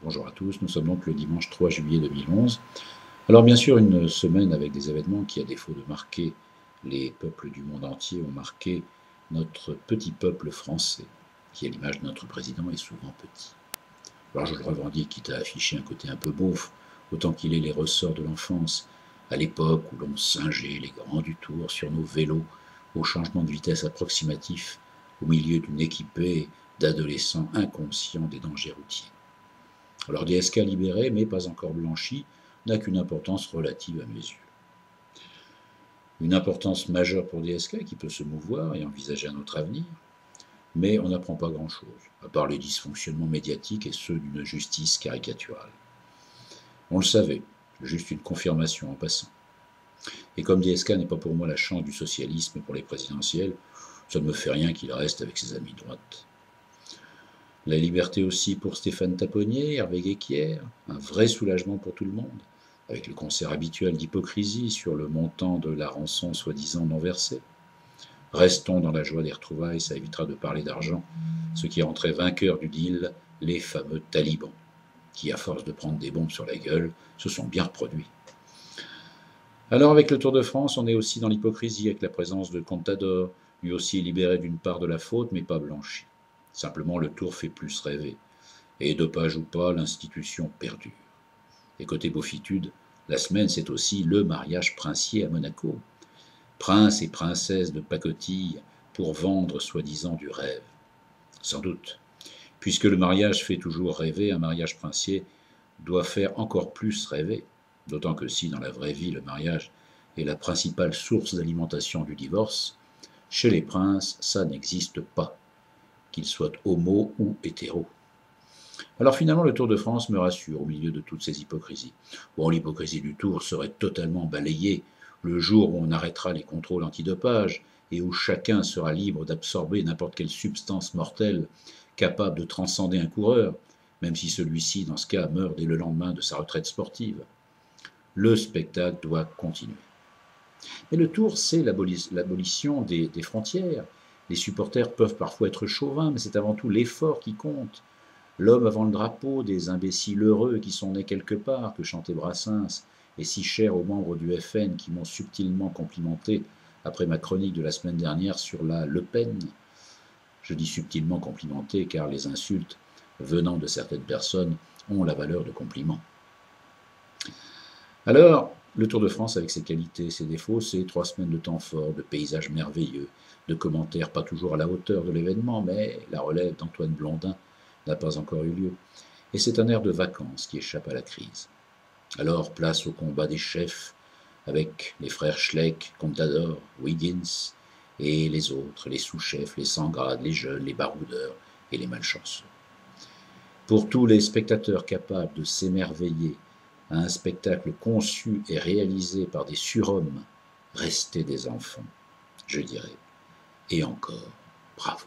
Bonjour à tous, nous sommes donc le dimanche 3 juillet 2011. Alors bien sûr, une semaine avec des événements qui, à défaut de marquer les peuples du monde entier, ont marqué notre petit peuple français, qui à l'image de notre président est souvent petit. Alors je le revendique, quitte à afficher un côté un peu beauf, autant qu'il ait les ressorts de l'enfance, à l'époque où l'on singeait les grands du Tour sur nos vélos, au changement de vitesse approximatif, au milieu d'une équipée d'adolescents inconscients des dangers routiers. Alors DSK libéré, mais pas encore blanchi, n'a qu'une importance relative à mes yeux. Une importance majeure pour DSK qui peut se mouvoir et envisager un autre avenir, mais on n'apprend pas grand-chose, à part les dysfonctionnements médiatiques et ceux d'une justice caricaturale. On le savait, juste une confirmation en passant. Et comme DSK n'est pas pour moi la chance du socialisme pour les présidentielles, ça ne me fait rien qu'il reste avec ses amis de droite. La liberté aussi pour Stéphane Taponnier, Hervé Guéquière, un vrai soulagement pour tout le monde, avec le concert habituel d'hypocrisie sur le montant de la rançon soi-disant non versée. Restons dans la joie des retrouvailles, ça évitera de parler d'argent, ce qui rentrait vainqueur du deal, les fameux talibans, qui, à force de prendre des bombes sur la gueule, se sont bien reproduits. Alors avec le Tour de France, on est aussi dans l'hypocrisie avec la présence de Contador, lui aussi libéré d'une part de la faute, mais pas blanchi. Simplement, le Tour fait plus rêver. Et dopage ou pas, l'institution perdure. Et côté beaufitude, la semaine, c'est aussi le mariage princier à Monaco. Prince et princesse de pacotille pour vendre soi-disant du rêve. Sans doute. Puisque le mariage fait toujours rêver, un mariage princier doit faire encore plus rêver. D'autant que si, dans la vraie vie, le mariage est la principale source d'alimentation du divorce, chez les princes, ça n'existe pas, qu'ils soient homo ou hétéro. Alors finalement, le Tour de France me rassure au milieu de toutes ces hypocrisies. Bon, l'hypocrisie du Tour serait totalement balayée le jour où on arrêtera les contrôles antidopage et où chacun sera libre d'absorber n'importe quelle substance mortelle capable de transcender un coureur, même si celui-ci, dans ce cas, meurt dès le lendemain de sa retraite sportive. Le spectacle doit continuer. Mais le Tour, c'est l'abolition des frontières. Les supporters peuvent parfois être chauvins, mais c'est avant tout l'effort qui compte. L'homme avant le drapeau, des imbéciles heureux qui sont nés quelque part, que chantait Brassens, et si cher aux membres du FN qui m'ont subtilement complimenté après ma chronique de la semaine dernière sur la Le Pen. Je dis subtilement complimenté car les insultes venant de certaines personnes ont la valeur de compliments. Alors, le Tour de France avec ses qualités et ses défauts, c'est 3 semaines de temps fort, de paysages merveilleux, de commentaires pas toujours à la hauteur de l'événement, mais la relève d'Antoine Blondin n'a pas encore eu lieu. Et c'est un air de vacances qui échappe à la crise. Alors, place au combat des chefs, avec les frères Schleck, Contador, Wiggins, et les autres, les sous-chefs, les sans-grades, les jeunes, les baroudeurs et les malchanceux. Pour tous les spectateurs capables de s'émerveiller à un spectacle conçu et réalisé par des surhommes, restez des enfants, je dirais, et encore, bravo.